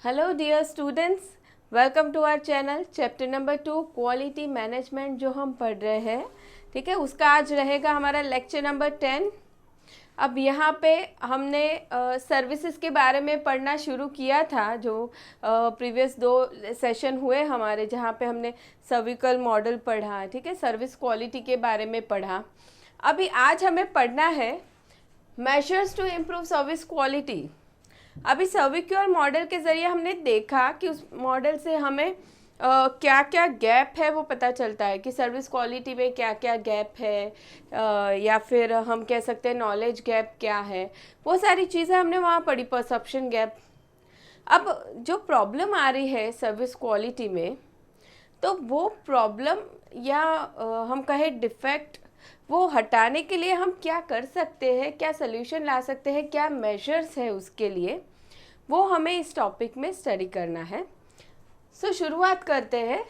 Hello dear students, welcome to our channel. Chapter number 2 quality management जो हम पढ़ रहे हैं, ठीक है, उसका आज रहेगा हमारा लेक्चर नंबर 10। अब यहाँ पे हमने सर्विसेज के बारे में पढ़ना शुरू किया था, जो प्रीवियस 2 सेशन हुए हमारे, जहाँ पे हमने सर्विकल मॉडल पढ़ा, ठीक है, सर्विस क्वालिटी के बारे में पढ़ा। अभी आज हमें पढ़ना है measures to improve service quality. अभी सर्विक्योर मॉडल के ज़रिए हमने देखा कि उस मॉडल से हमें क्या क्या गैप है वो पता चलता है कि सर्विस क्वालिटी में क्या क्या गैप है, या फिर हम कह सकते हैं नॉलेज गैप क्या है। वो सारी चीज़ें हमने वहाँ पढ़ी, परसेप्शन गैप। अब जो प्रॉब्लम आ रही है सर्विस क्वालिटी में, तो वो प्रॉब्लम या हम कहें डिफेक्ट, वो हटाने के लिए हम क्या कर सकते हैं, क्या सोल्यूशन ला सकते हैं, क्या मेजर्स है उसके लिए, वो हमें इस टॉपिक में स्टडी करना है। सो शुरुआत करते हैं।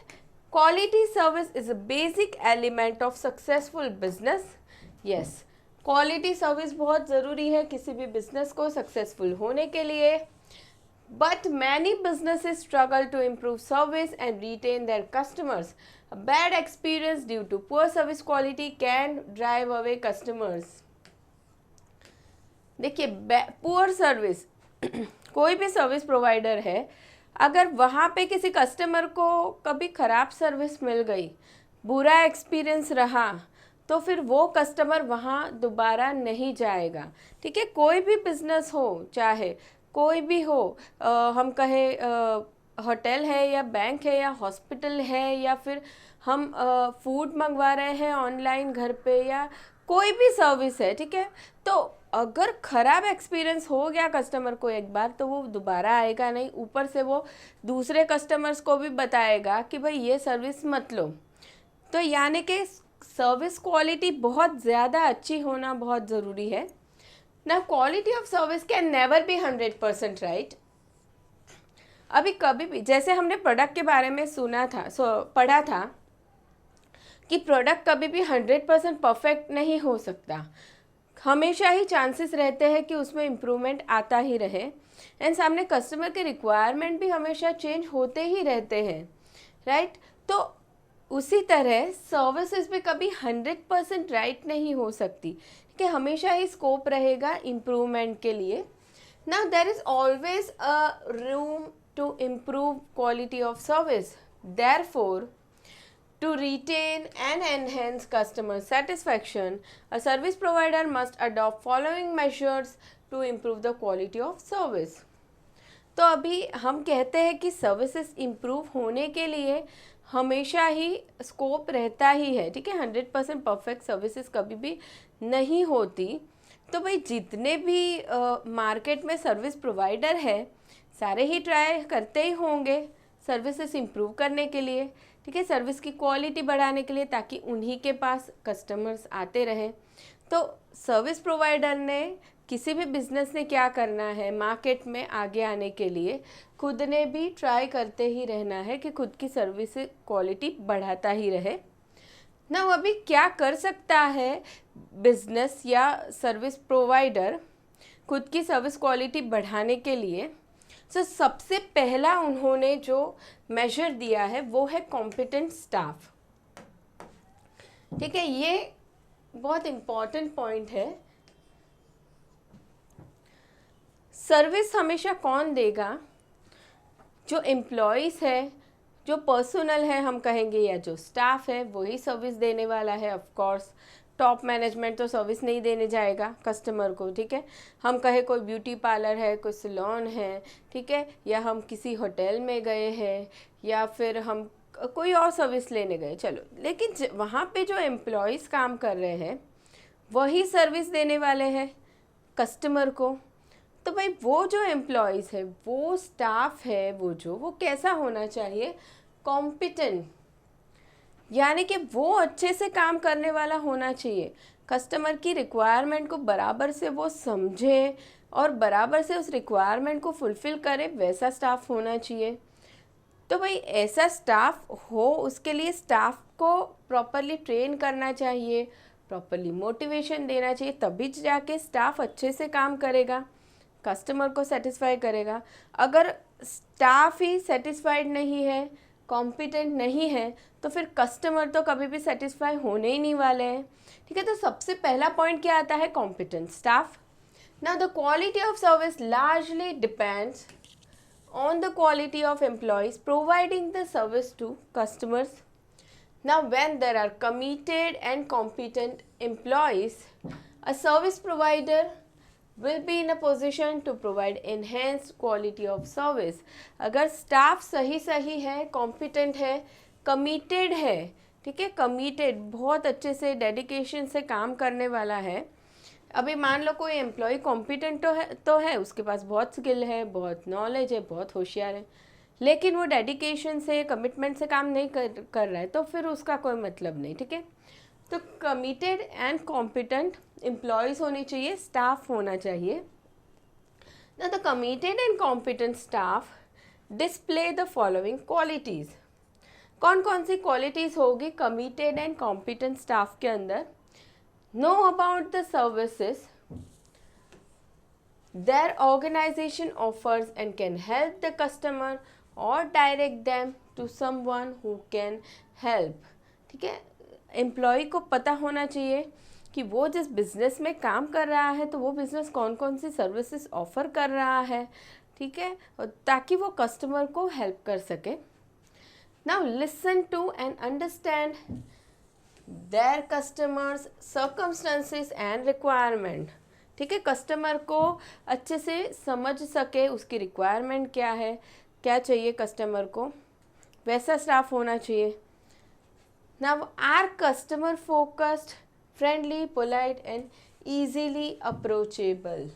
Quality service is a basic element of successful business. Yes, quality service बहुत ज़रूरी है किसी भी बिजनेस को सक्सेसफुल होने के लिए। But many businesses struggle to improve service and retain their customers. A bad experience due to poor service quality can drive away customers. देखिए, पुअर सर्विस कोई भी सर्विस प्रोवाइडर है, अगर वहाँ पे किसी कस्टमर को कभी ख़राब सर्विस मिल गई, बुरा एक्सपीरियंस रहा, तो फिर वो कस्टमर वहाँ दोबारा नहीं जाएगा। ठीक है, कोई भी बिजनेस हो, चाहे कोई भी हो, हम कहें होटल है या बैंक है या हॉस्पिटल है, या फिर हम फूड मंगवा रहे हैं ऑनलाइन घर पे, या कोई भी सर्विस है, ठीक है, तो अगर ख़राब एक्सपीरियंस हो गया कस्टमर को एक बार, तो वो दोबारा आएगा नहीं। ऊपर से वो दूसरे कस्टमर्स को भी बताएगा कि भाई ये सर्विस मत लो। तो यानी कि सर्विस क्वालिटी बहुत ज़्यादा अच्छी होना बहुत ज़रूरी है ना। Quality of service can never be 100% right. अभी कभी भी, जैसे हमने प्रोडक्ट के बारे में सुना था, पढ़ा था कि प्रोडक्ट कभी भी 100% परफेक्ट नहीं हो सकता। हमेशा ही चांसेस रहते हैं कि उसमें इम्प्रूवमेंट आता ही रहे, एंड सामने कस्टमर के रिक्वायरमेंट भी हमेशा चेंज होते ही रहते हैं, राइट। तो उसी तरह सर्विसेज भी कभी 100% राइट नहीं हो सकती, कि हमेशा ही स्कोप रहेगा इम्प्रूवमेंट के लिए। Now there is always a room to improve quality of service. Therefore, to retain and enhance customer satisfaction, a service provider must adopt following measures to improve the quality of service. तो अभी हम कहते हैं कि services improve होने के लिए हमेशा ही स्कोप रहता ही है, ठीक है। 100% परफेक्ट सर्विसेज कभी भी नहीं होती। तो भाई जितने भी मार्केट में सर्विस प्रोवाइडर है, सारे ही ट्राई करते ही होंगे सर्विसेज इम्प्रूव करने के लिए, ठीक है, सर्विस की क्वालिटी बढ़ाने के लिए, ताकि उन्हीं के पास कस्टमर्स आते रहें। तो सर्विस प्रोवाइडर ने, किसी भी बिजनेस ने क्या करना है, मार्केट में आगे आने के लिए खुद ने भी ट्राई करते ही रहना है कि खुद की सर्विस क्वालिटी बढ़ाता ही रहे ना। अभी क्या कर सकता है बिजनेस या सर्विस प्रोवाइडर खुद की सर्विस क्वालिटी बढ़ाने के लिए? सबसे पहला उन्होंने जो मेजर दिया है वो है कॉम्पिटेंट स्टाफ, ठीक है। ये बहुत इम्पॉर्टेंट पॉइंट है। सर्विस हमेशा कौन देगा? जो एम्प्लॉयज़ है, जो पर्सनल है हम कहेंगे, या जो स्टाफ है, वही सर्विस देने वाला है। ऑफ कोर्स टॉप मैनेजमेंट तो सर्विस नहीं देने जाएगा कस्टमर को, ठीक है। हम कहे कोई ब्यूटी पार्लर है, कोई सैलून है, ठीक है, या हम किसी होटल में गए हैं, या फिर हम कोई और सर्विस लेने गए, चलो, लेकिन वहाँ पे जो एम्प्लॉयज़ काम कर रहे हैं वही सर्विस देने वाले हैं कस्टमर को। तो भाई वो जो एम्प्लॉयज़ है, वो स्टाफ है, वो कैसा होना चाहिए? कॉम्पिटेंट, यानी कि वो अच्छे से काम करने वाला होना चाहिए। कस्टमर की रिक्वायरमेंट को बराबर से वो समझे और बराबर से उस रिक्वायरमेंट को फुलफ़िल करे, वैसा स्टाफ होना चाहिए। तो भाई ऐसा स्टाफ हो, उसके लिए स्टाफ को प्रॉपरली ट्रेन करना चाहिए, प्रॉपरली मोटिवेशन देना चाहिए, तभी जाके स्टाफ अच्छे से काम करेगा, कस्टमर को सेटिस्फाई करेगा। अगर स्टाफ ही सेटिस्फाइड नहीं है, कॉम्पिटेंट नहीं है, तो फिर कस्टमर तो कभी भी सेटिस्फाई होने ही नहीं वाले हैं। ठीक है, तो सबसे पहला पॉइंट क्या आता है? Competent staff. Now the quality of service largely depends on the quality of employees providing the service to customers. Now, when there are committed and competent employees, a service provider will be in a position to provide enhanced quality of service. अगर staff सही है, competent है, committed है, ठीक है, committed बहुत अच्छे से डेडिकेशन से काम करने वाला है। अभी मान लो कोई एम्प्लॉय कॉम्पिटेंट तो है, उसके पास बहुत स्किल है, बहुत नॉलेज है, बहुत होशियार है, लेकिन वो डेडिकेशन से, कमिटमेंट से काम नहीं कर रहा है, तो फिर उसका कोई मतलब नहीं। ठीक है, तो कमिटेड एंड कॉम्पिटेंट एम्प्लॉयज़ होनी चाहिए, स्टाफ होना चाहिए। ना the committed and competent staff display the following qualities. कौन कौन सी क्वालिटीज़ होगी कमिटेड एंड कॉम्पिटेंट स्टाफ के अंदर? Know about the services their organization offers and can help the customer or direct them to someone who can help। ठीक है, employ को पता होना चाहिए कि वो जिस बिज़नेस में काम कर रहा है तो वो बिज़नेस कौन कौन सी सर्विसेज ऑफ़र कर रहा है, ठीक है, ताकि वो कस्टमर को हेल्प कर सके। Now listen to and understand their customers circumstances and requirement। ठीक है, कस्टमर को अच्छे से समझ सके, उसकी रिक्वायरमेंट क्या है, क्या चाहिए कस्टमर को, वैसा स्टाफ होना चाहिए। Now are customer focused, friendly, polite and easily approachable.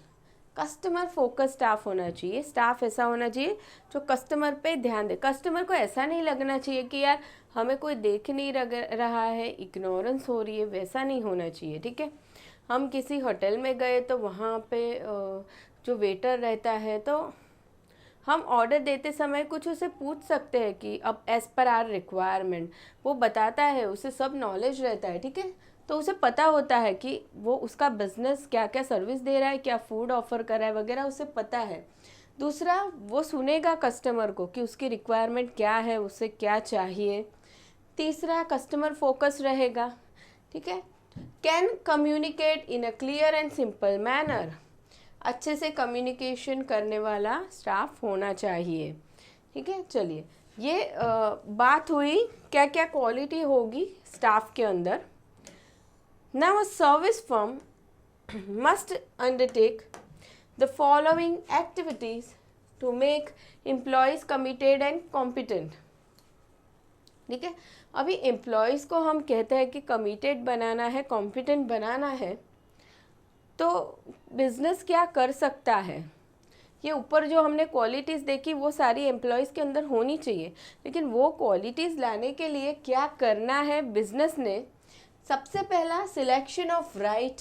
Customer focus staff होना चाहिए। स्टाफ ऐसा होना चाहिए जो कस्टमर पे ध्यान दे। कस्टमर को ऐसा नहीं लगना चाहिए कि यार हमें कोई देख नहीं रहा है, इग्नोरेंस हो रही है, वैसा नहीं होना चाहिए। ठीक है, हम किसी होटल में गए तो वहाँ पे जो वेटर रहता है तो हम ऑर्डर देते समय कुछ उसे पूछ सकते हैं कि अब एज़ पर आर रिक्वायरमेंट, वो बताता है, उसे सब नॉलेज रहता है। ठीक है, तो उसे पता होता है कि वो उसका बिजनेस क्या क्या सर्विस दे रहा है, क्या फूड ऑफर कर रहा है वगैरह, उसे पता है। दूसरा, वो सुनेगा कस्टमर को कि उसकी रिक्वायरमेंट क्या है, उसे क्या चाहिए। तीसरा, कस्टमर फोकस रहेगा। ठीक है, can communicate in a clear and simple manner. अच्छे से कम्युनिकेशन करने वाला स्टाफ होना चाहिए। ठीक है, चलिए ये बात हुई क्या क्या क्वालिटी होगी स्टाफ के अंदर। Now a service firm must undertake the following activities to make employees committed and competent। ठीक है, अभी एम्प्लॉयज़ को हम कहते हैं कि कमिटेड बनाना है, कॉम्पिटेंट बनाना है, तो बिजनेस क्या कर सकता है? ये ऊपर जो हमने क्वालिटीज़ देखी वो सारी एम्प्लॉयज़ के अंदर होनी चाहिए, लेकिन वो क्वालिटीज़ लाने के लिए क्या करना है बिजनेस ने? सबसे पहला, selection of right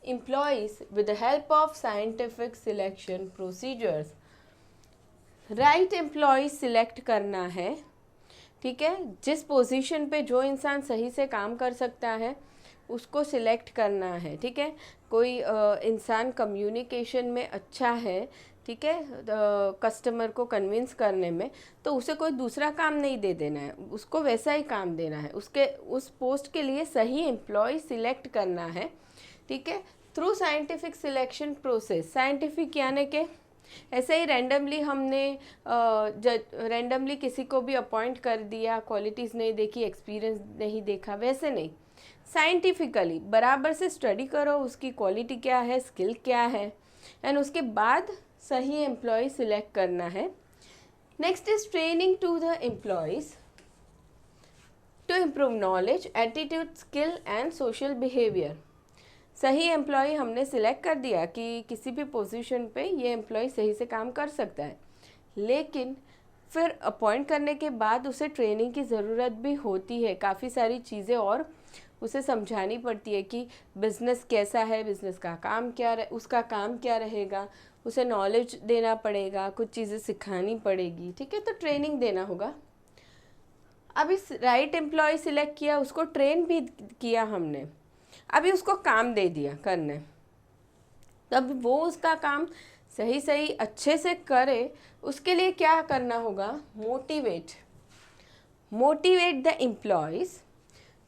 employees with the help of scientific selection procedures. Right employee select करना है। ठीक है, जिस पोजीशन पे जो इंसान सही से काम कर सकता है उसको सिलेक्ट करना है। ठीक है, कोई इंसान कम्युनिकेशन में अच्छा है, ठीक है, कस्टमर को कन्विंस करने में, तो उसे कोई दूसरा काम नहीं दे देना है, उसको वैसा ही काम देना है। उसके उस पोस्ट के लिए सही एम्प्लॉय सिलेक्ट करना है। ठीक है, through scientific selection process. Scientific यानी कि ऐसे ही रैंडमली हमने रैंडमली किसी को भी अपॉइंट कर दिया, क्वालिटीज़ नहीं देखी, एक्सपीरियंस नहीं देखा, वैसे नहीं। साइंटिफिकली बराबर से स्टडी करो, उसकी क्वालिटी क्या है, स्किल क्या है, एंड उसके बाद सही एम्प्लॉय सिलेक्ट करना है। Next is training to the employees to improve knowledge, attitude, skill and social behaviour. सही एम्प्लॉय हमने सिलेक्ट कर दिया कि किसी भी पोजीशन पे ये एम्प्लॉय सही से काम कर सकता है, लेकिन फिर अपॉइंट करने के बाद उसे ट्रेनिंग की ज़रूरत भी होती है। काफ़ी सारी चीज़ें और उसे समझानी पड़ती है कि बिज़नेस कैसा है, बिज़नेस का काम क्या उसका काम क्या रहेगा, उसे नॉलेज देना पड़ेगा, कुछ चीज़ें सिखानी पड़ेगी। ठीक है, तो ट्रेनिंग देना होगा। अब इस राइट एम्प्लॉय सिलेक्ट किया, उसको ट्रेन भी किया हमने, अभी उसको काम दे दिया करने, तब वो उसका काम सही सही अच्छे से करे, उसके लिए क्या करना होगा? Motivate the employees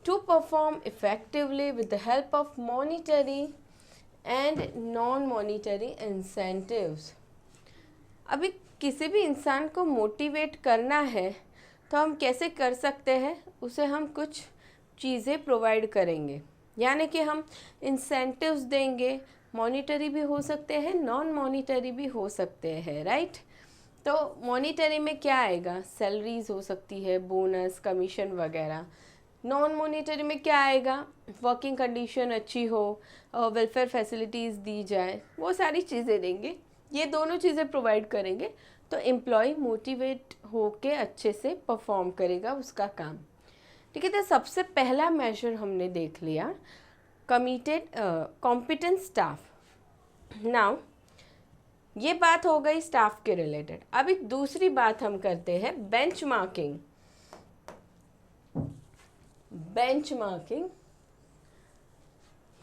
to perform effectively with the help of monetary and non-monetary incentives. अभी किसी भी इंसान को मोटिवेट करना है तो हम कैसे कर सकते हैं? उसे हम कुछ चीज़ें प्रोवाइड करेंगे, यानी कि हम इंसेंटिव्स देंगे। मॉनिटरी भी हो सकते हैं, नॉन मॉनिटरी भी हो सकते हैं, राइट? तो मॉनिटरी में क्या आएगा? सैलरीज हो सकती है, बोनस, कमीशन वगैरह। नॉन मॉनिटरी में क्या आएगा? वर्किंग कंडीशन अच्छी हो, वेलफेयर फैसिलिटीज़ दी जाए, वो सारी चीज़ें देंगे। ये दोनों चीज़ें प्रोवाइड करेंगे तो एम्प्लॉय मोटिवेट होके अच्छे से परफॉर्म करेगा उसका काम। ठीक है, तो सबसे पहला मेजर हमने देख लिया कॉम्पिटेंट स्टाफ। नाउ ये बात हो गई स्टाफ के रिलेटेड। अभी दूसरी बात हम करते हैं बेंचमार्किंग।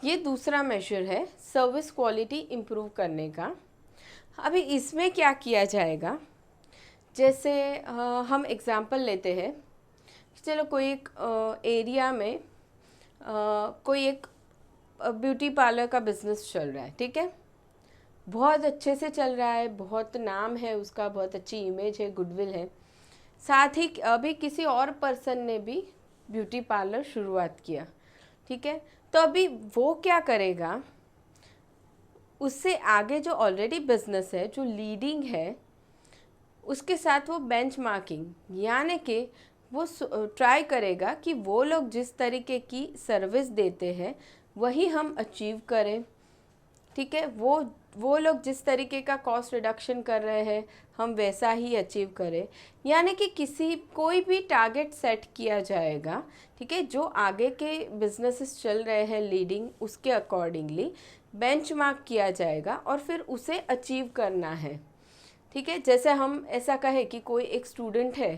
ये दूसरा मेजर है सर्विस क्वालिटी इम्प्रूव करने का। अभी इसमें क्या किया जाएगा? जैसे हम एग्जांपल लेते हैं, चलो कोई एक एरिया में कोई एक ब्यूटी पार्लर का बिजनेस चल रहा है, ठीक है, बहुत अच्छे से चल रहा है, बहुत नाम है उसका, बहुत अच्छी इमेज है, गुडविल है। साथ ही अभी किसी और पर्सन ने भी ब्यूटी पार्लर शुरुआत किया, ठीक है, तो अभी वो क्या करेगा? उससे आगे जो ऑलरेडी बिजनेस है, जो लीडिंग है, उसके साथ वो बेंचमार्किंग, यानी कि वो ट्राई करेगा कि वो लोग जिस तरीके की सर्विस देते हैं वही हम अचीव करें, ठीक है, वो लोग जिस तरीके का कॉस्ट रिडक्शन कर रहे हैं हम वैसा ही अचीव करें। यानी कि कोई भी टारगेट सेट किया जाएगा, ठीक है, जो आगे के बिजनेसेस चल रहे हैं लीडिंग, उसके अकॉर्डिंगली बेंचमार्क किया जाएगा और फिर उसे अचीव करना है। ठीक है, जैसे हम ऐसा कहें कि कोई एक स्टूडेंट है,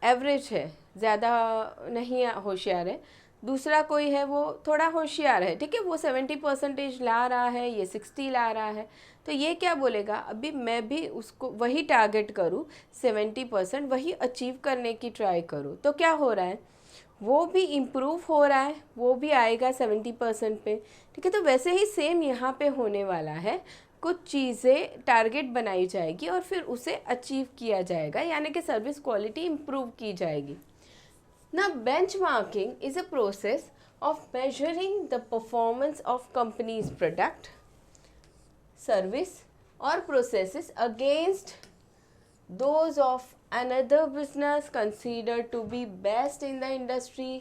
एवरेज है, ज़्यादा नहीं होशियार है, दूसरा कोई है वो थोड़ा होशियार है, ठीक है, वो 70% ला रहा है, ये 60 ला रहा है, तो ये क्या बोलेगा? अभी मैं भी उसको वही टारगेट करूँ, 70% वही अचीव करने की ट्राई करूँ। तो क्या हो रहा है? वो भी इम्प्रूव हो रहा है, वो भी आएगा 70% पे, ठीक है। तो वैसे ही सेम यहाँ पे होने वाला है, कुछ चीज़ें टारगेट बनाई जाएगी और फिर उसे अचीव किया जाएगा, यानी कि सर्विस क्वालिटी इम्प्रूव की जाएगी। Now, benchmarking is a process of measuring the performance of company's product, service or processes against those of another business considered to be best in the industry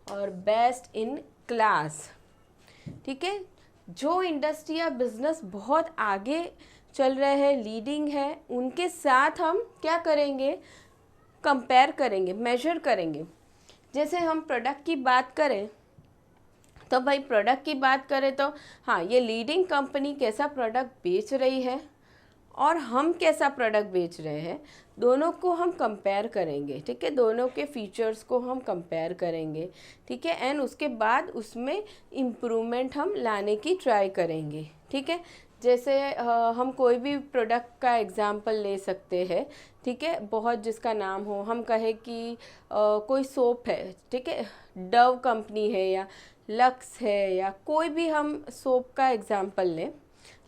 or best in class. ठीक है, जो industry या business बहुत आगे चल रहे हैं, leading है, उनके साथ हम क्या करेंगे? कंपेयर करेंगे, मेजर करेंगे। जैसे हम प्रोडक्ट की बात करें तो भाई प्रोडक्ट की बात करें तो हाँ, ये लीडिंग कंपनी कैसा प्रोडक्ट बेच रही है और हम कैसा प्रोडक्ट बेच रहे हैं, दोनों को हम कंपेयर करेंगे, ठीक है, दोनों के फीचर्स को हम कंपेयर करेंगे, ठीक है, एंड उसके बाद उसमें इम्प्रूवमेंट हम लाने की ट्राई करेंगे, ठीक है। जैसे हम कोई भी प्रोडक्ट का एग्जांपल ले सकते हैं, ठीक है, बहुत जिसका नाम हो, हम कहें कि कोई सोप है, ठीक है, डव कंपनी है या लक्स है, या कोई भी हम सोप का एग्जांपल लें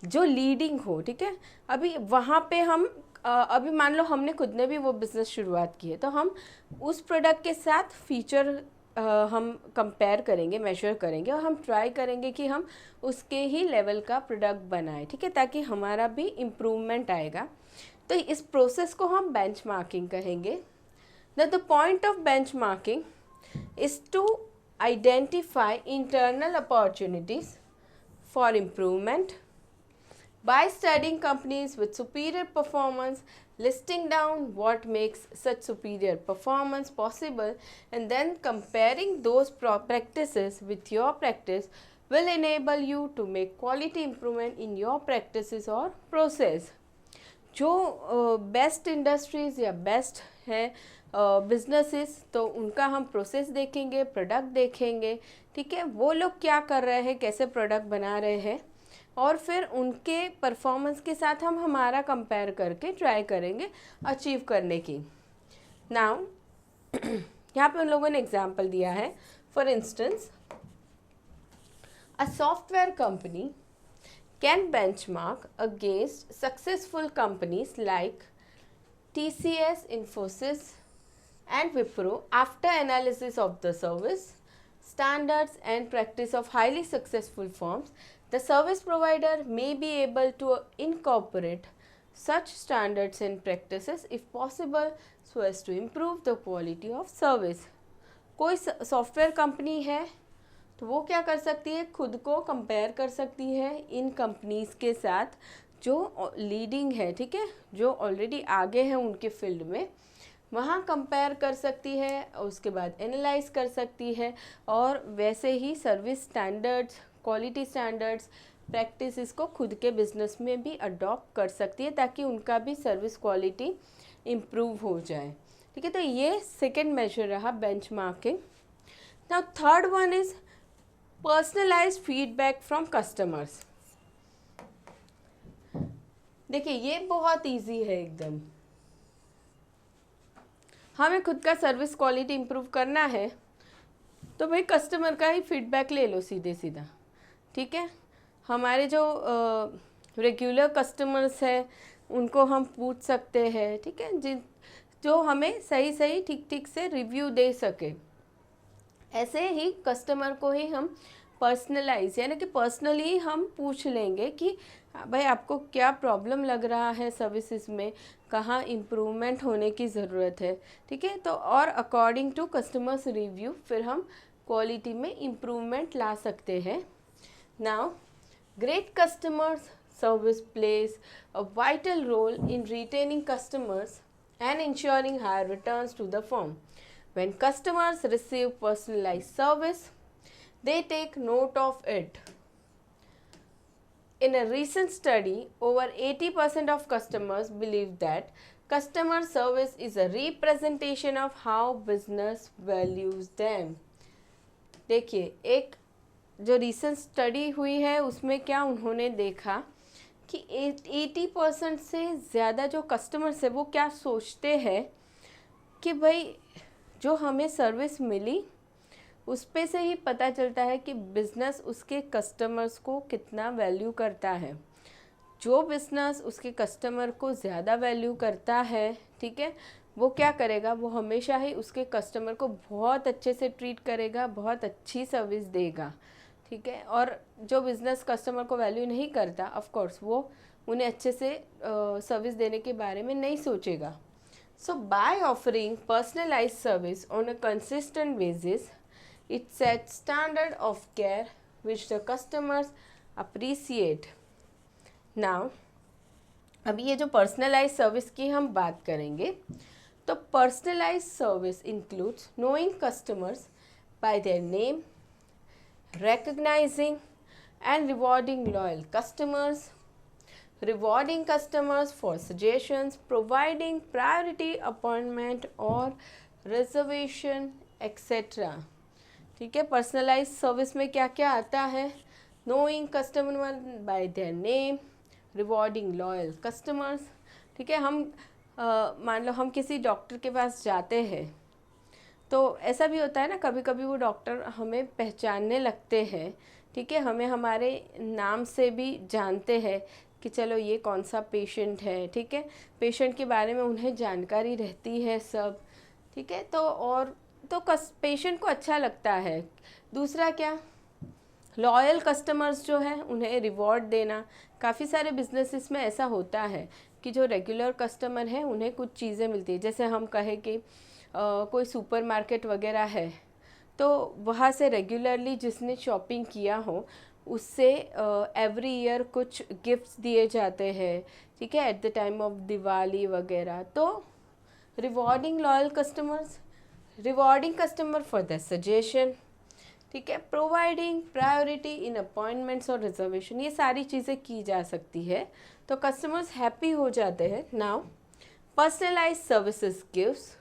जो लीडिंग हो, ठीक है। अभी वहाँ पे हम अभी मान लो हमने खुद ने भी वो बिज़नेस शुरुआत की है, तो हम उस प्रोडक्ट के साथ फीचर हम कंपेयर करेंगे, मेजर करेंगे और हम ट्राई करेंगे कि हम उसके ही लेवल का प्रोडक्ट बनाएं, ठीक है, ताकि हमारा भी इम्प्रूवमेंट आएगा। तो इस प्रोसेस को हम बेंचमार्किंग कहेंगे। The point of benchmarking is to identify internal opportunities for improvement by studying companies with superior performance, listing down what makes such superior performance possible, and then comparing those practices with your practice will enable you to make quality improvement in your practices or process. जो best industries या best हैं businesses, तो उनका हम process देखेंगे, product देखेंगे, ठीक है, वो लोग क्या कर रहे हैं, कैसे प्रोडक्ट बना रहे हैं, और फिर उनके परफॉर्मेंस के साथ हम हमारा कंपेयर करके ट्राई करेंगे अचीव करने की। नाउ यहाँ पे उन लोगों ने एग्जाम्पल दिया है, for instance a software company can benchmark against successful companies like TCS, Infosys, and Wipro after analysis of the service standards and practice of highly successful firms. The service provider may be able to incorporate such standards and practices if possible so as to improve the quality of service. कोई software company है तो वो क्या कर सकती है, खुद को कंपेयर कर सकती है इन कंपनीज़ के साथ जो लीडिंग है, ठीक है, जो ऑलरेडी आगे हैं उनके फील्ड में, वहाँ कंपेयर कर सकती है, उसके बाद एनालाइज कर सकती है और वैसे ही service standards, quality standards, practice इसको खुद के बिजनेस में भी अडॉप्ट कर सकती है ताकि उनका भी सर्विस क्वालिटी इम्प्रूव हो जाए। ठीक है, तो ये सेकेंड मेजर रहा benchmarking. Now third one is personalised feedback from customers. देखिए ये बहुत इजी है एकदम। हमें खुद का सर्विस क्वालिटी इम्प्रूव करना है तो भाई कस्टमर का ही फीडबैक ले लो सीधे सीधा। ठीक है, हमारे जो रेगुलर कस्टमर्स हैं उनको हम पूछ सकते हैं, ठीक है, जो हमें सही सही ठीक ठीक से रिव्यू दे सके। ऐसे ही कस्टमर को ही हम पर्सनलाइज यानी कि पर्सनली हम पूछ लेंगे कि भाई आपको क्या प्रॉब्लम लग रहा है सर्विसेज में, कहाँ इम्प्रूवमेंट होने की ज़रूरत है। ठीक है, तो और अकॉर्डिंग टू कस्टमर्स रिव्यू फिर हम क्वालिटी में इम्प्रूवमेंट ला सकते हैं। Now great customers service plays a vital role in retaining customers and ensuring higher returns to the firm. When customers receive personalized service, they take note of it. In a recent study, over 80% of customers believe that customer service is a representation of how business values them. देखिए, एक जो recent study हुई है उसमें क्या उन्होंने देखा कि 80% से ज़्यादा जो कस्टमर्स है वो क्या सोचते हैं कि भाई जो हमें सर्विस मिली उस पे से ही पता चलता है कि बिज़नेस उसके कस्टमर्स को कितना वैल्यू करता है। जो बिज़नेस उसके कस्टमर को ज़्यादा वैल्यू करता है, ठीक है, वो क्या करेगा, वो हमेशा ही उसके कस्टमर को बहुत अच्छे से ट्रीट करेगा, बहुत अच्छी सर्विस देगा। ठीक है, और जो बिज़नेस कस्टमर को वैल्यू नहीं करता, ऑफ कोर्स वो उन्हें अच्छे से सर्विस देने के बारे में नहीं सोचेगा। So by offering personalised service on a consistent basis, it set standard of care which the customers appreciate. Now अभी ये जो पर्सनलाइज्ड सर्विस की हम बात करेंगे, तो personalised service includes knowing customers bye their name, recognizing and rewarding loyal customers, rewarding customers for suggestions, providing priority appointment or reservation etc. ठीक है, पर्सनलाइज सर्विस में क्या क्या आता है, knowing customer bye their name, rewarding loyal customers. ठीक है, हम मान लो हम किसी डॉक्टर के पास जाते हैं तो ऐसा भी होता है ना, कभी कभी वो डॉक्टर हमें पहचानने लगते हैं। ठीक है, हमें हमारे नाम से भी जानते हैं कि चलो ये कौन सा पेशेंट है। ठीक है, पेशेंट के बारे में उन्हें जानकारी रहती है सब। ठीक है, तो पेशेंट को अच्छा लगता है। दूसरा क्या, लॉयल कस्टमर्स जो है उन्हें रिवॉर्ड देना। काफ़ी सारे बिजनेसेस में ऐसा होता है कि जो रेगुलर कस्टमर हैं उन्हें कुछ चीज़ें मिलती है। जैसे हम कहें कि कोई सुपरमार्केट वगैरह है तो वहाँ से रेगुलरली जिसने शॉपिंग किया हो उससे एवरी ईयर कुछ गिफ्ट्स दिए जाते हैं। ठीक है, at the time of Diwali वगैरह। तो rewarding loyal customers, rewarding customer for the suggestion. ठीक है, प्रोवाइडिंग प्रायोरिटी इन अपॉइंटमेंट्स और रिजर्वेशन, ये सारी चीज़ें की जा सकती है तो कस्टमर्स हैप्पी हो जाते हैं। Now personalise services gives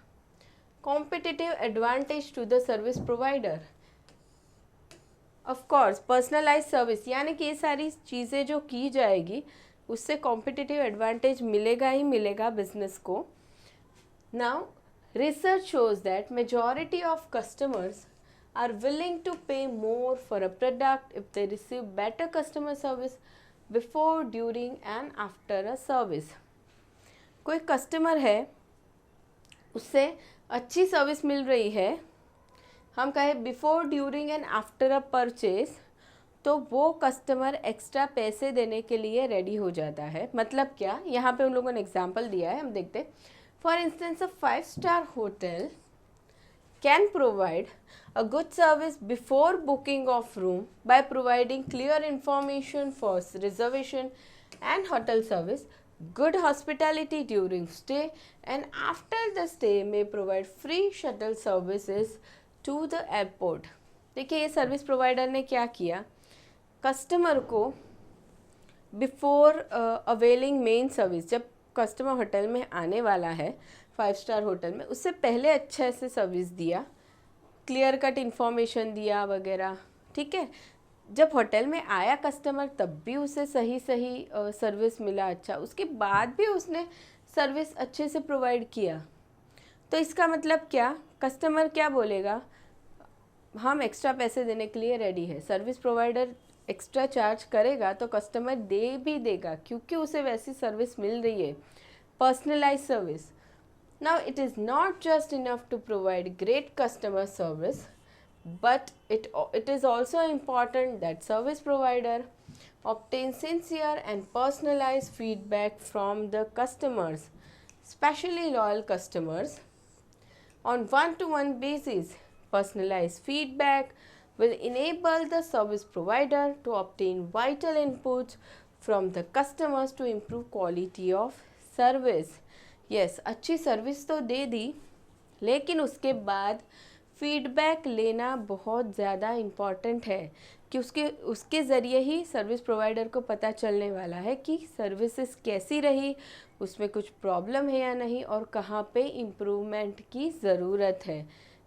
competitive advantage to the service provider. Of course personalise service, यानी कि ये सारी चीज़ें जो की जाएगी उससे कॉम्पिटिटिव एडवांटेज मिलेगा ही मिलेगा बिजनेस को. Now research shows that majority of customers are willing to pay more for a product if they receive better customer service before, during and after a service. कोई कस्टमर है, उससे अच्छी service मिल रही है, हम कहें before, during and after a purchase, तो वो कस्टमर एक्स्ट्रा पैसे देने के लिए रेडी हो जाता है. मतलब क्या, यहाँ पे उन लोगों ने एग्जांपल दिया है, हम देखते हैं. For instance, a 5-star hotel can provide a good service before booking of room by providing clear information for reservation and hotel service, good hospitality during stay, and after the stay may provide free shuttle services to the airport. देखिए ये service provider ने क्या किया, customer को before availing main service, जब customer hotel में आने वाला है 5-star होटल में, उससे पहले अच्छे से सर्विस दिया, क्लियर कट इन्फॉर्मेशन दिया वगैरह. ठीक है, जब होटल में आया कस्टमर तब भी उसे सही सर्विस मिला अच्छा, उसके बाद भी उसने सर्विस अच्छे से प्रोवाइड किया. तो इसका मतलब क्या, कस्टमर क्या बोलेगा, हम एक्स्ट्रा पैसे देने के लिए रेडी है. सर्विस प्रोवाइडर एक्स्ट्रा चार्ज करेगा तो कस्टमर दे भी देगा, क्योंकि उसे वैसी सर्विस मिल रही है, personalise service. Now it is not just enough to provide great customer service, but it is also important that service provider obtain sincere and personalized feedback from the customers, especially loyal customers, on one-to-one basis. Personalized feedback will enable the service provider to obtain vital inputs from the customers to improve quality of service. Yes, अच्छी service तो दे दी, लेकिन उसके बाद feedback लेना बहुत ज़्यादा important है, कि उसके ज़रिए ही सर्विस प्रोवाइडर को पता चलने वाला है कि सर्विसेज कैसी रही, उसमें कुछ प्रॉब्लम है या नहीं, और कहाँ पे इम्प्रूवमेंट की ज़रूरत है.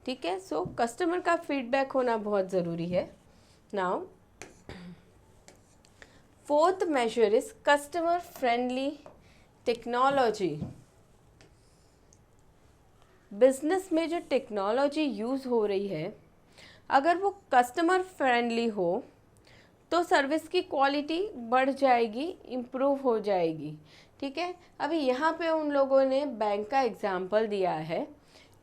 ठीक है, सो कस्टमर का फीडबैक होना बहुत ज़रूरी है. Now fourth measure is customer friendly technology. Business में जो टेक्नोलॉजी यूज़ हो रही है, अगर वो कस्टमर फ्रेंडली हो तो सर्विस की क्वालिटी बढ़ जाएगी, इम्प्रूव हो जाएगी. ठीक है, अभी यहाँ पे उन लोगों ने बैंक का एग्जाम्पल दिया है.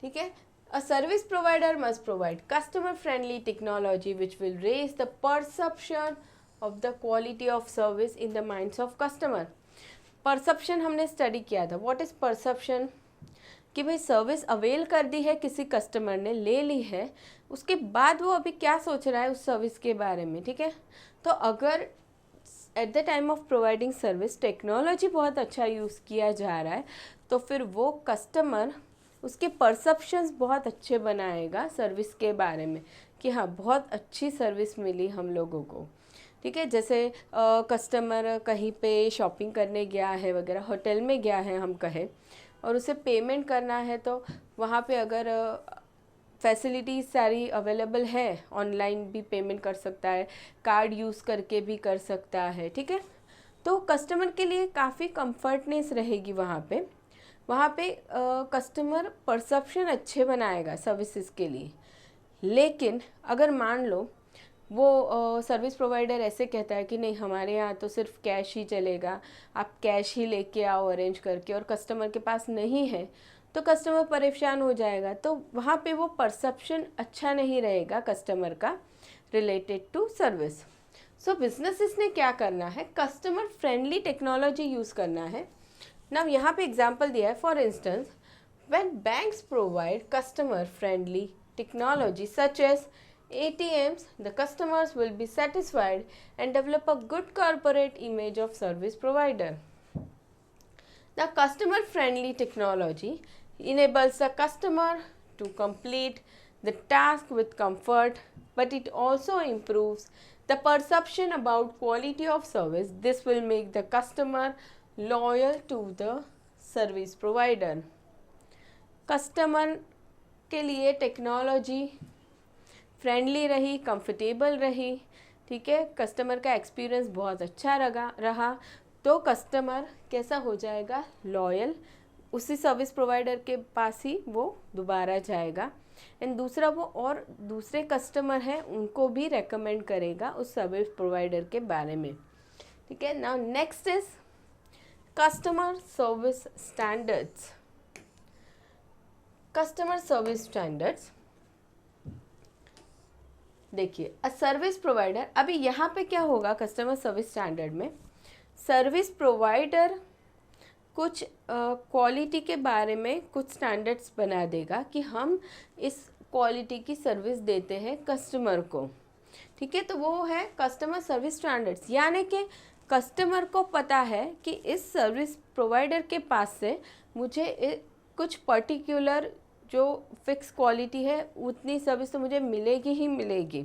ठीक है, a service provider must provide customer friendly technology which will raise the perception of the quality of service in the minds of customer. Perception हमने स्टडी किया था. व्हाट इज़ परसेप्शन, कि भाई सर्विस अवेल कर दी है, किसी कस्टमर ने ले ली है, उसके बाद वो अभी क्या सोच रहा है उस सर्विस के बारे में. ठीक है, तो अगर at the time of providing service technology बहुत अच्छा यूज़ किया जा रहा है, तो फिर वो कस्टमर उसके परसेप्शंस बहुत अच्छे बनाएगा सर्विस के बारे में, कि हाँ बहुत अच्छी सर्विस मिली हम लोगों को. ठीक है, जैसे कस्टमर कहीं पे शॉपिंग करने गया है वगैरह, होटल में गया है हम कहें, और उसे पेमेंट करना है, तो वहाँ पे अगर फैसिलिटीज़ सारी अवेलेबल है, ऑनलाइन भी पेमेंट कर सकता है, कार्ड यूज़ करके भी कर सकता है. ठीक है, तो कस्टमर के लिए काफ़ी कंफर्टनेस रहेगी वहाँ पे कस्टमर परसेप्शन अच्छे बनाएगा सर्विसेज के लिए. लेकिन अगर मान लो वो सर्विस प्रोवाइडर ऐसे कहता है कि नहीं, हमारे यहाँ तो सिर्फ कैश ही चलेगा, आप कैश ही लेके आओ अरेंज करके, और कस्टमर के पास नहीं है, तो कस्टमर परेशान हो जाएगा. तो वहाँ पे वो परसेप्शन अच्छा नहीं रहेगा कस्टमर का related to service. So businesses ने क्या करना है, कस्टमर फ्रेंडली टेक्नोलॉजी यूज़ करना है. नाउ यहाँ पे एग्जाम्पल दिया है. For instance, when banks provide customer friendly technology such as ATMs, the customers will be satisfied and develop a good corporate image of service provider. The customer-friendly technology enables the customer to complete the task with comfort, but it also improves the perception about quality of service. This will make the customer loyal to the service provider. Customer के लिए technology friendly रही, comfortable रही, ठीक है, customer का experience बहुत अच्छा रहा तो कस्टमर कैसा हो जाएगा, लॉयल, उसी सर्विस प्रोवाइडर के पास ही वो दोबारा जाएगा। एंड दूसरा, वो और दूसरे कस्टमर हैं उनको भी रेकमेंड करेगा उस सर्विस प्रोवाइडर के बारे में, ठीक है। Now next is customer service standards. Customer service standards, देखिए अ सर्विस प्रोवाइडर, अभी यहाँ पे क्या होगा कस्टमर सर्विस स्टैंडर्ड में, सर्विस प्रोवाइडर कुछ क्वालिटी के बारे में कुछ स्टैंडर्ड्स बना देगा कि हम इस क्वालिटी की सर्विस देते हैं कस्टमर को, ठीक है। तो वो है कस्टमर सर्विस स्टैंडर्ड्स, यानी कि कस्टमर को पता है कि इस सर्विस प्रोवाइडर के पास से मुझे कुछ पर्टिकुलर जो फिक्स क्वालिटी है उतनी सर्विस तो मुझे मिलेगी ही मिलेगी।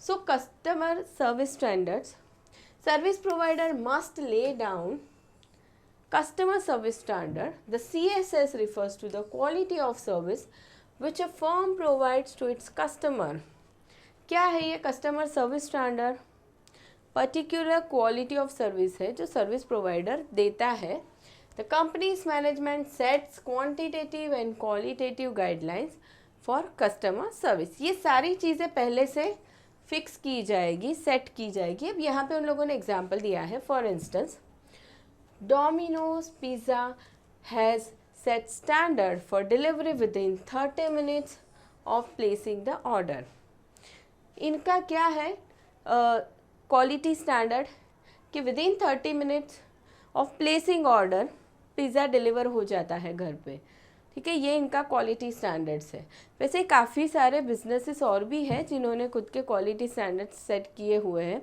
So customer service standards, service provider must lay down customer service standard. The CSS refers to the quality of service which a firm provides to its customer. क्या है ये customer service standard? Particular quality of service है जो service provider देता है। The companies management sets quantitative and qualitative guidelines for customer service. ये सारी चीज़ें पहले से फिक्स की जाएगी, सेट की जाएगी। अब यहाँ पे उन लोगों ने एग्जाम्पल दिया है, for instance Domino's Pizza has set standard for delivery within 30 minutes of placing the order. इनका क्या है क्वालिटी स्टैंडर्ड कि within 30 minutes of placing order pizza deliver हो जाता है घर पे, ठीक है। ये इनका क्वालिटी स्टैंडर्ड्स है। वैसे काफ़ी सारे बिजनेसेस और भी हैं जिन्होंने खुद के क्वालिटी स्टैंडर्ड्स सेट किए हुए हैं,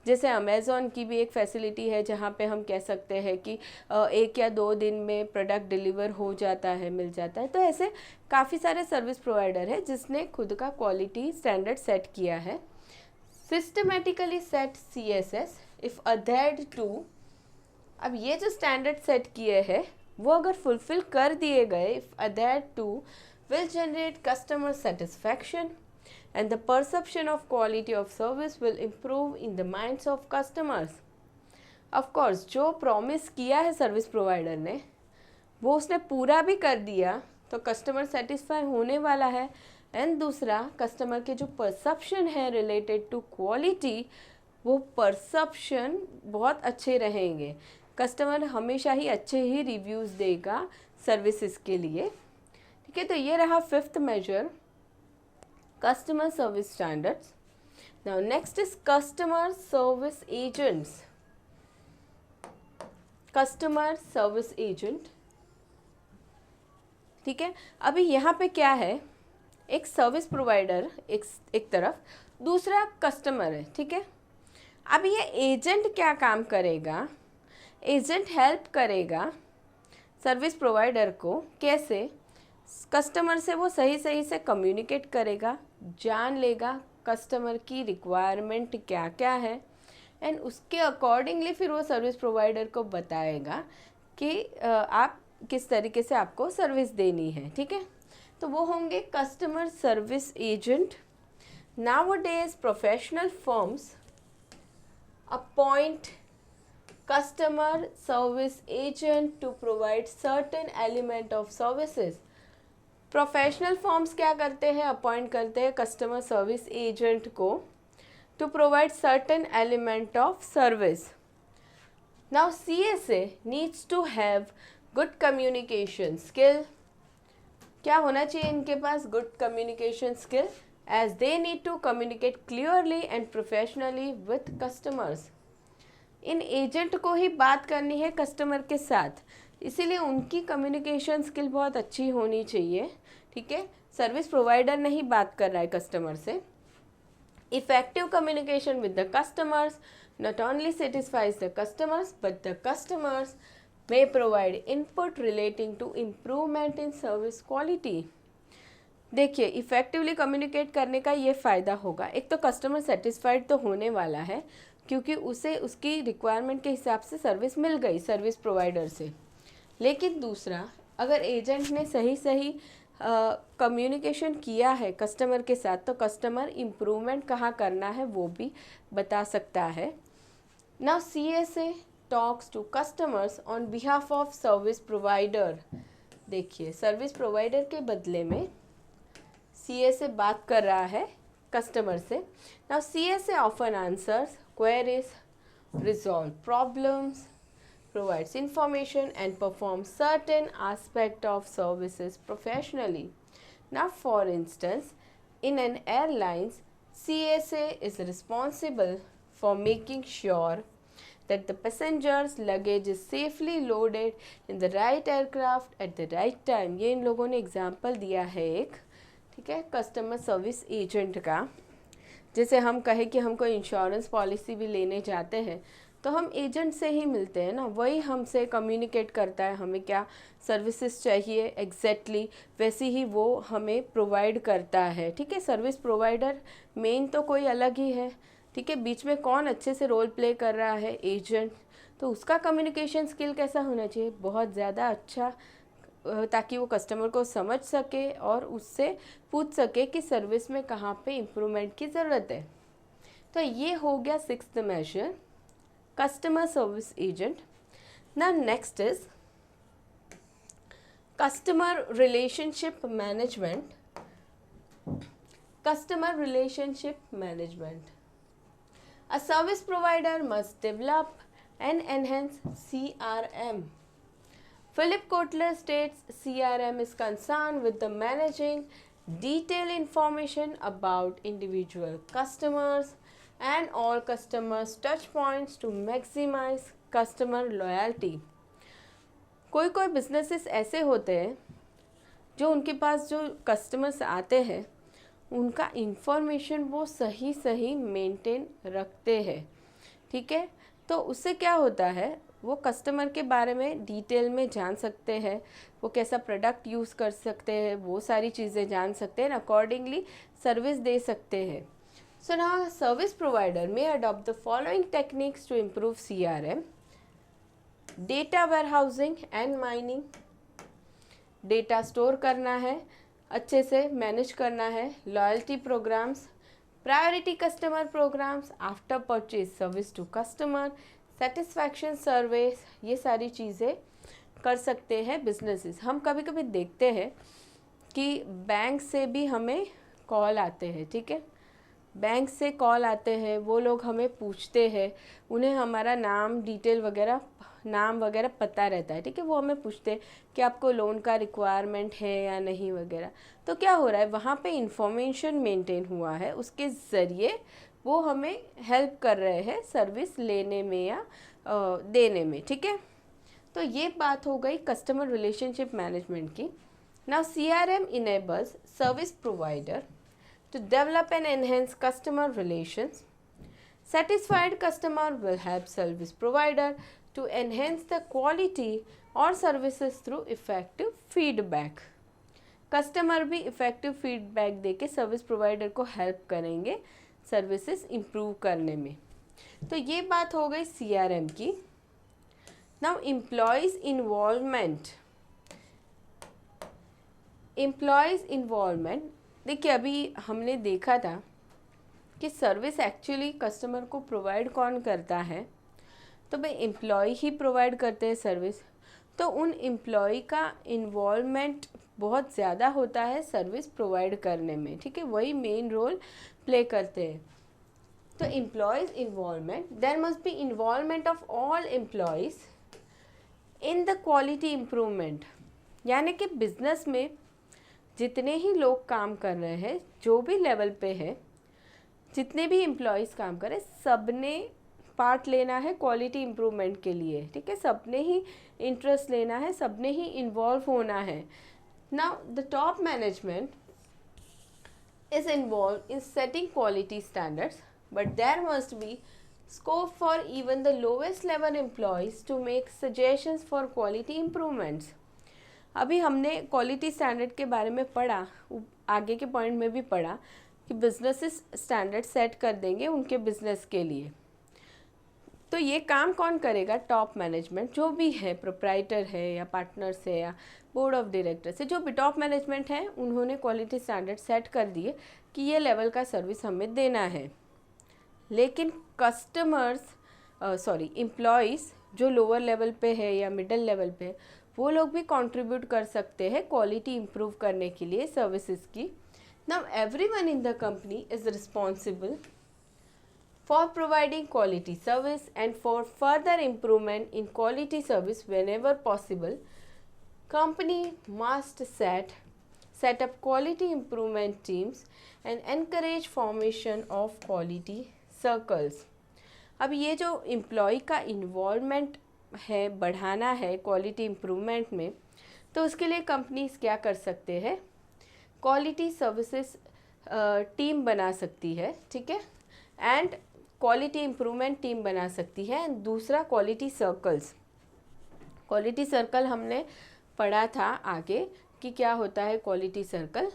जैसे अमेज़ॉन की भी एक फैसिलिटी है जहाँ पे हम कह सकते हैं कि 1 या 2 दिन में प्रोडक्ट डिलीवर हो जाता है, मिल जाता है। तो ऐसे काफ़ी सारे सर्विस प्रोवाइडर है जिसने खुद का क्वालिटी स्टैंडर्ड सेट किया है। Systematically set CSS if adhered to, अब ये जो स्टैंडर्ड सेट किए हैं वो अगर फुलफिल कर दिए गए, if adhered to will generate customer satisfaction and the perception of quality of service will improve in the minds of customers. Of course, जो प्रॉमिस किया है सर्विस प्रोवाइडर ने वो उसने पूरा भी कर दिया तो कस्टमर सेटिस्फाई होने वाला है। एंड दूसरा, कस्टमर के जो परसेप्शन है रिलेटेड टू क्वालिटी, वो परसेप्शन बहुत अच्छे रहेंगे। कस्टमर हमेशा ही अच्छे ही रिव्यूज़ देगा सर्विसेज के लिए, ठीक है। तो ये रहा 5th measure, customer service standards. Now next is customer service agents. Customer service agent, ठीक है। अभी यहाँ पे क्या है, एक सर्विस प्रोवाइडर एक तरफ, दूसरा कस्टमर है, ठीक है। अब ये एजेंट क्या काम करेगा, एजेंट हेल्प करेगा सर्विस प्रोवाइडर को, कैसे, कस्टमर से वो सही से कम्युनिकेट करेगा, जान लेगा कस्टमर की रिक्वायरमेंट क्या क्या है, एंड उसके अकॉर्डिंगली फिर वो सर्विस प्रोवाइडर को बताएगा कि आप किस तरीके से आपको सर्विस देनी है, ठीक है। तो वो होंगे customer service agent. Nowadays professional firms appoint customer service agent to provide certain element of services. Professional firms क्या करते हैं, अपॉइंट करते हैं कस्टमर सर्विस एजेंट को to provide certain element of service. Now CSA needs to have good communication skill. क्या होना चाहिए इनके पास, good communication skill, as they need to communicate clearly and professionally with customers. इन agent को ही बात करनी है कस्टमर के साथ, इसीलिए उनकी कम्युनिकेशन स्किल बहुत अच्छी होनी चाहिए, ठीक है। सर्विस प्रोवाइडर नहीं बात कर रहा है कस्टमर से। Effective communication with the customers not only satisfies the customers but the customers may provide input relating to improvement in service quality. देखिए, इफेक्टिवली कम्युनिकेट करने का ये फ़ायदा होगा, एक तो कस्टमर सेटिस्फाइड तो होने वाला है क्योंकि उसे उसकी रिक्वायरमेंट के हिसाब से सर्विस मिल गई सर्विस प्रोवाइडर से। लेकिन दूसरा, अगर एजेंट ने सही कम्युनिकेशन किया है कस्टमर के साथ, तो कस्टमर इम्प्रूवमेंट कहाँ करना है वो भी बता सकता है। Now CSA talks to customers on behalf of service provider. देखिए, सर्विस प्रोवाइडर के बदले में CSA बात कर रहा है कस्टमर से। Now CSA often answers queries, resolve problems, provides information and performs certain aspect of services professionally. Now, for instance, in an airlines, CSA is responsible for making sure that the passenger's luggage is safely loaded in the right aircraft at the right time. ये इन लोगों ने example दिया है एक, ठीक है, customer service agent का। जैसे हम कहें कि हम कोई इंश्योरेंस पॉलिसी भी लेने जाते हैं तो हम एजेंट से ही मिलते हैं ना, वही हमसे कम्युनिकेट करता है हमें क्या सर्विसेज चाहिए एग्जैक्टली वैसी ही वो हमें प्रोवाइड करता है, ठीक है। सर्विस प्रोवाइडर मेन तो कोई अलग ही है, ठीक है, बीच में कौन अच्छे से रोल प्ले कर रहा है, एजेंट, तो उसका कम्युनिकेशन स्किल कैसा होना चाहिए, बहुत ज़्यादा अच्छा, ताकि वो कस्टमर को समझ सके और उससे पूछ सके कि सर्विस में कहाँ पे इम्प्रूवमेंट की ज़रूरत है। तो ये हो गया 6th measure, customer service agent. Now next is customer relationship management. Customer relationship management, a service provider must develop and enhance CRM. Philip Kotler states CRM is concerned with the managing detailed information about individual customers and all customers touch points to maximize customer loyalty. कोई businesses ऐसे होते हैं जो उनके पास जो customers आते हैं उनका इंफॉर्मेशन वो सही मेंटेन रखते हैं, ठीक है। तो उससे क्या होता है, वो कस्टमर के बारे में डिटेल में जान सकते हैं, वो कैसा प्रोडक्ट यूज़ कर सकते हैं, वो सारी चीज़ें जान सकते हैं, अकॉर्डिंगली सर्विस दे सकते हैं। So now service provider may adopt the following techniques to improve CRM: data warehousing and mining, data store करना है, अच्छे से मैनेज करना है, loyalty programmes, priority customer programmes, after purchase service to customer, satisfaction surveys, ये सारी चीज़ें कर सकते हैं बिजनेसेस। हम कभी कभी देखते हैं कि बैंक से भी हमें कॉल आते हैं, ठीक है, बैंक से कॉल आते हैं, वो लोग हमें पूछते हैं, उन्हें हमारा नाम डिटेल वगैरह नाम वगैरह पता रहता है, ठीक है, वो हमें पूछते हैं कि आपको लोन का रिक्वायरमेंट है या नहीं वगैरह। तो क्या हो रहा है, वहाँ पे इंफॉर्मेशन मेंटेन हुआ है, उसके ज़रिए वो हमें हेल्प कर रहे हैं सर्विस लेने में या देने में, ठीक है। तो ये बात हो गई कस्टमर रिलेशनशिप मैनेजमेंट की। Now CRM enables service provider to develop and enhance customer relations. Satisfied customer will help service provider to enhance the quality और services through effective feedback. Customer भी इफ़ेक्टिव फीडबैक देके service provider को help करेंगे services improve करने में। तो ये बात हो गई CRM की। Now employees involvement. Employees involvement, देखिए अभी हमने देखा था कि सर्विस एक्चुअली कस्टमर को प्रोवाइड कौन करता है, तो भाई एम्प्लॉय ही प्रोवाइड करते हैं सर्विस। तो उन एम्प्लॉय का इन्वॉल्वमेंट बहुत ज़्यादा होता है सर्विस प्रोवाइड करने में, ठीक है, वही मेन रोल प्ले करते हैं। तो employees involvement, there must be involvement of all employees in the quality improvement, यानी कि बिजनेस में जितने ही लोग काम कर रहे हैं, जो भी लेवल पे है, जितने भी एम्प्लॉयज़ काम करें, सबने पार्ट लेना है क्वालिटी इम्प्रूवमेंट के लिए, ठीक है, सबने ही इंटरेस्ट लेना है, सबने ही इन्वॉल्व होना है। Now the top management is involved in setting quality standards, but there must be scope for even the lowest level employees to make suggestions for quality improvements. अभी हमने क्वालिटी स्टैंडर्ड के बारे में पढ़ा, आगे के पॉइंट में भी पढ़ा कि बिजनेसेस स्टैंडर्ड सेट कर देंगे उनके बिजनेस के लिए। तो ये काम कौन करेगा? टॉप मैनेजमेंट, जो भी है, प्रोप्राइटर है या पार्टनर्स है या बोर्ड ऑफ डायरेक्टर्स है, जो भी टॉप मैनेजमेंट है, उन्होंने क्वालिटी स्टैंडर्ड सेट कर दिए कि ये लेवल का सर्विस हमें देना है। लेकिन कस्टमर्स एम्प्लॉयज़ जो लोअर लेवल पे है या मिडिल लेवल पे है, वो लोग भी कंट्रीब्यूट कर सकते हैं क्वालिटी इम्प्रूव करने के लिए सर्विसेज की। Now everyone in the company is responsible for providing quality service and for further improvement in quality service whenever possible. Company must set up quality improvement teams and encourage formation of quality circles. अब ये जो employ का involvement है, बढ़ाना है quality improvement में, तो उसके लिए कंपनीज क्या कर सकते हैं? क्वालिटी सर्विसेज टीम बना सकती है, ठीक है, एंड क्वालिटी इम्प्रूवमेंट टीम बना सकती है। एंड दूसरा क्वालिटी सर्कल्स। क्वालिटी सर्कल हमने पढ़ा था आगे कि क्या होता है क्वालिटी सर्कल।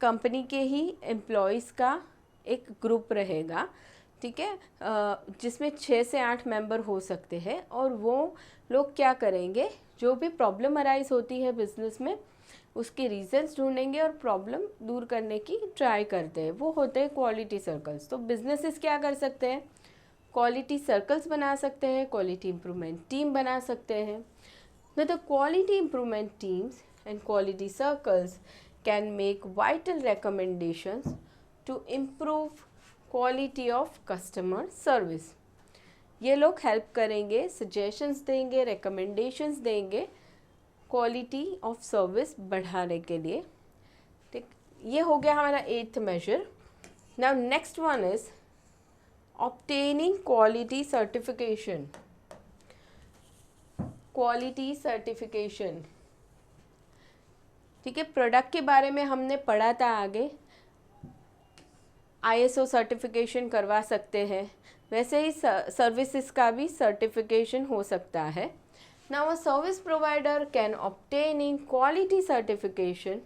कंपनी के ही एम्प्लॉयज़ का एक ग्रुप रहेगा, ठीक है, जिसमें 6 से 8 मेंबर हो सकते हैं, और वो लोग क्या करेंगे? जो भी प्रॉब्लम अराइज होती है बिजनेस में, उसके रीजंस ढूंढेंगे और प्रॉब्लम दूर करने की ट्राई करते हैं, वो होते हैं क्वालिटी सर्कल्स। तो बिजनेसेस क्या कर सकते हैं? क्वालिटी सर्कल्स बना सकते हैं, क्वालिटी इम्प्रूवमेंट टीम बना सकते हैं। The quality improvement teams and quality circles can make vital recommendations to improve quality of customer service. ये लोग हेल्प करेंगे, सजेशंस देंगे, रिकमेंडेशंस देंगे क्वालिटी ऑफ सर्विस बढ़ाने के लिए, ठीक। ये हो गया हमारा 8th measure. Now next one is obtaining quality certification. Quality certification, ठीक है, प्रोडक्ट के बारे में हमने पढ़ा था आगे, ISO सर्टिफिकेशन करवा सकते हैं, वैसे ही सर्विसेज का भी सर्टिफिकेशन हो सकता है। Now a service provider can obtain in quality certification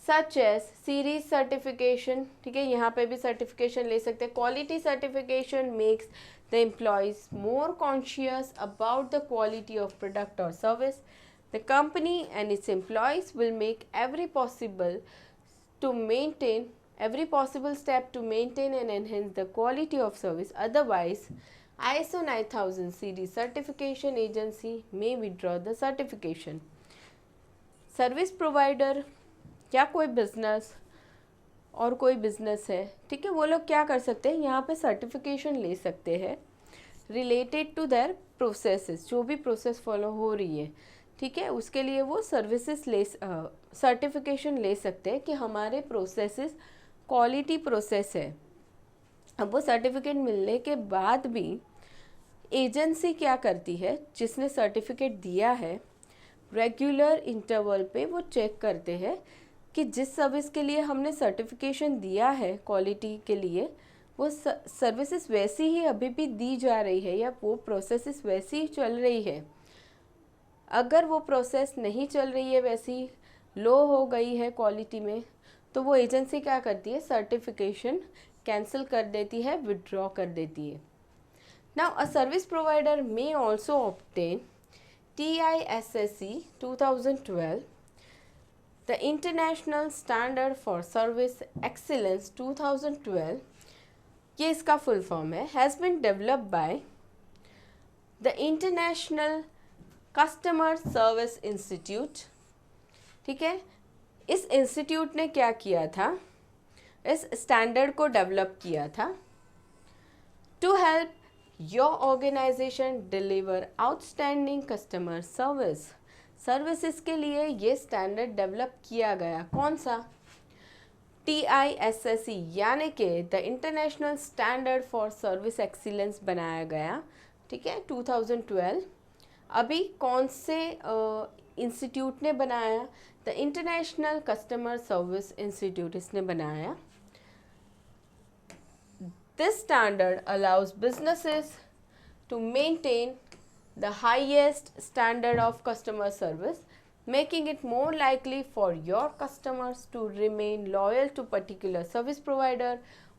such as series certification, ठीक है, यहाँ पे भी सर्टिफिकेशन ले सकते हैं। Quality certification makes the employees more conscious about the quality of product or service. The company and its employees will make every possible step to maintain and enhance the quality of service. Otherwise, ISO 9000 series certification agency may withdraw the certification. Service provider या कोई business और कोई business है, ठीक है, वो लोग क्या कर सकते हैं? यहाँ पे सर्टिफिकेशन ले सकते हैं रिलेटेड टू देयर प्रोसेसेस, जो भी प्रोसेस फॉलो हो रही है, ठीक है, उसके लिए वो सर्टिफिकेशन ले सकते हैं कि हमारे प्रोसेसेस क्वालिटी प्रोसेस है। अब वो सर्टिफिकेट मिलने के बाद भी एजेंसी क्या करती है? जिसने सर्टिफिकेट दिया है, रेगुलर इंटरवल पे वो चेक करते हैं कि जिस सर्विस के लिए हमने सर्टिफिकेशन दिया है क्वालिटी के लिए, वो सर्विसेज वैसी ही अभी भी दी जा रही है या वो प्रोसेसेस वैसी ही चल रही है। अगर वो प्रोसेस नहीं चल रही है, वैसी लो हो गई है क्वालिटी में, तो वो एजेंसी क्या करती है? सर्टिफिकेशन कैंसिल कर देती है, विड्रॉ कर देती है। Now a service provider may also obtain TISSE 2012, the International Standard for Service Excellence 2012, ये इसका फुल फॉर्म है, has been developed by the International Customer Service Institute, ठीक है। इस इंस्टीट्यूट ने क्या किया था? इस स्टैंडर्ड को डेवलप किया था to help your organisation deliver outstanding customer services के लिए ये स्टैंडर्ड डेवलप किया गया। कौन सा? TISSE यानी कि the international standard for service excellence बनाया गया, ठीक है, 2012। अभी कौन से इंस्टीट्यूट ने बनाया? The international customer service institute इसने बनाया। This standard allows businesses to maintain the highest standard of customer service, making it more likely for your customers to remain loyal to particular service provider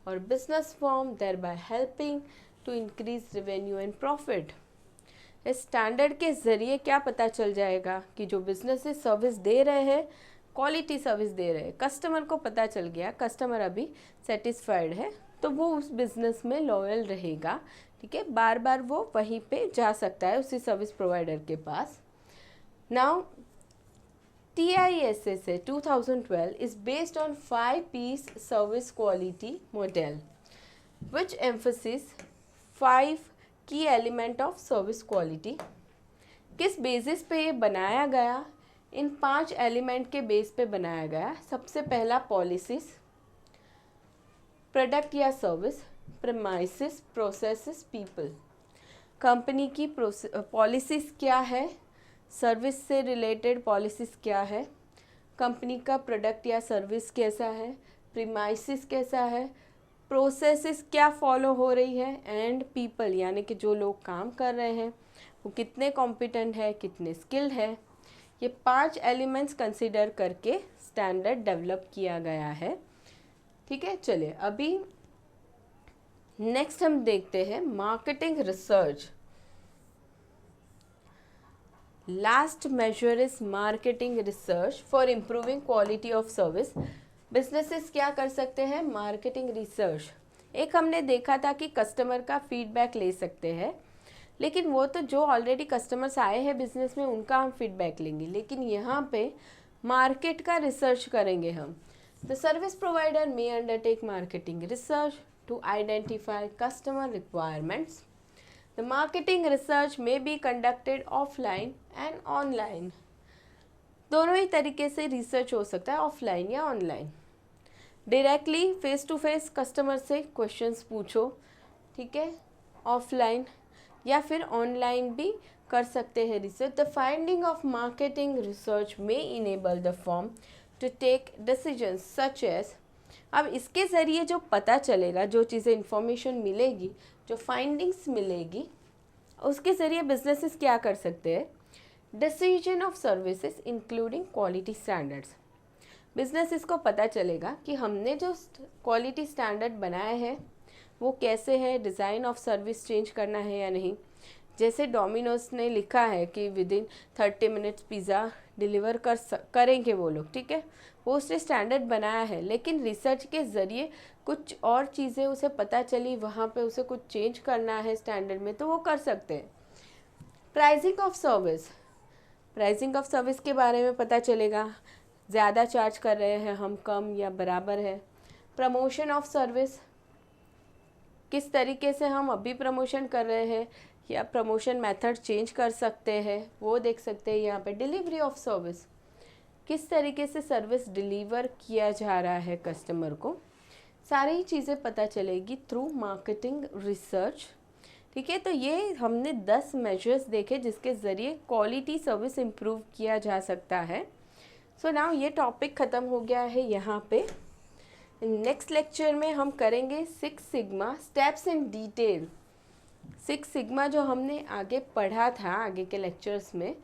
or business firm, thereby helping to increase revenue and profit. इस standard के ज़रिए क्या पता चल जाएगा कि जो businesses service दे रहे हैं, क्वालिटी सर्विस दे रहे हैं, कस्टमर को पता चल गया, कस्टमर अभी सेटिस्फाइड है, तो वो उस बिज़नेस में लॉयल रहेगा। ठीक है, बार बार वो वहीं पे जा सकता है उसी सर्विस प्रोवाइडर के पास। Now TISSA 2012 is based on 5P's service quality model, which emphasizes 5 key element of service quality। किस बेसिस पे ये बनाया गया? इन 5 एलिमेंट के बेस पे बनाया गया। सबसे पहला पॉलिसीज, प्रोडक्ट या service, premises, processes, people. Company की पॉलिसीज क्या है, सर्विस से रिलेटेड पॉलिसीज क्या है, कंपनी का प्रोडक्ट या सर्विस कैसा है, प्रीमाइसिस कैसा है, प्रोसेसेस क्या फॉलो हो रही है, एंड पीपल यानी कि जो लोग काम कर रहे हैं वो कितने कॉम्पिटेंट है, कितने स्किल्ड है। ये 5 एलिमेंट्स कंसिडर करके स्टैंडर्ड डेवलप किया गया है। ठीक है, चलिए अभी नेक्स्ट हम देखते हैं marketing research. Last measure is marketing research for improving quality of service. Businesses क्या कर सकते हैं? Marketing research. एक हमने देखा था कि कस्टमर का फीडबैक ले सकते हैं, लेकिन वो तो जो ऑलरेडी कस्टमर्स आए हैं बिजनेस में उनका हम फीडबैक लेंगे, लेकिन यहाँ पे मार्केट का रिसर्च करेंगे हम। The service provider may undertake marketing research to identify customer requirements. The marketing research may be conducted offline and online। दोनों ही तरीके से रिसर्च हो सकता है, ऑफलाइन या online. Directly face to face customer से क्वेश्चंस पूछो, ठीक है, ऑफलाइन, या फिर ऑनलाइन भी कर सकते हैं research. The finding of marketing research may enable the firm to take decisions such as. अब इसके ज़रिए जो पता चलेगा, जो चीज़ें इंफॉर्मेशन मिलेगी, जो फाइंडिंग्स मिलेगी, उसके ज़रिए बिजनेसेस क्या कर सकते हैं? Decision of services including quality standards. Businesses को पता चलेगा कि हमने जो क्वालिटी स्टैंडर्ड बनाए हैं वो कैसे है, डिज़ाइन ऑफ सर्विस चेंज करना है या नहीं। जैसे डोमिनोज ने लिखा है कि with in 30 minutes pizza deliver करेंगे वो लोग, ठीक है, वो उसने स्टैंडर्ड बनाया है, लेकिन रिसर्च के ज़रिए कुछ और चीज़ें उसे पता चली, वहाँ पे उसे कुछ चेंज करना है स्टैंडर्ड में, तो वो कर सकते हैं। Pricing of service, pricing of service के बारे में पता चलेगा, ज़्यादा चार्ज कर रहे हैं हम, कम या बराबर है। प्रमोशन ऑफ सर्विस, किस तरीके से हम अभी प्रमोशन कर रहे हैं या प्रमोशन मेथड चेंज कर सकते हैं, वो देख सकते हैं यहाँ पे। डिलीवरी ऑफ सर्विस, किस तरीके से सर्विस डिलीवर किया जा रहा है कस्टमर को, सारी चीज़ें पता चलेगी थ्रू मार्केटिंग रिसर्च। ठीक है, तो ये हमने 10 मेजर्स देखे जिसके ज़रिए क्वालिटी सर्विस इम्प्रूव किया जा सकता है। सो नाउ ये टॉपिक ख़त्म हो गया है यहाँ पे। नेक्स्ट लेक्चर में हम करेंगे 6 sigma steps in detail. 6 sigma जो हमने आगे पढ़ा था आगे के लेक्चर्स में,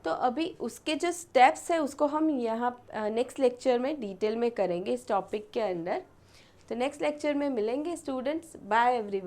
तो अभी उसके जो स्टेप्स है उसको हम यहाँ नेक्स्ट लेक्चर में डिटेल में करेंगे इस टॉपिक के अंदर। तो नेक्स्ट लेक्चर में मिलेंगे स्टूडेंट्स। Bye everyone.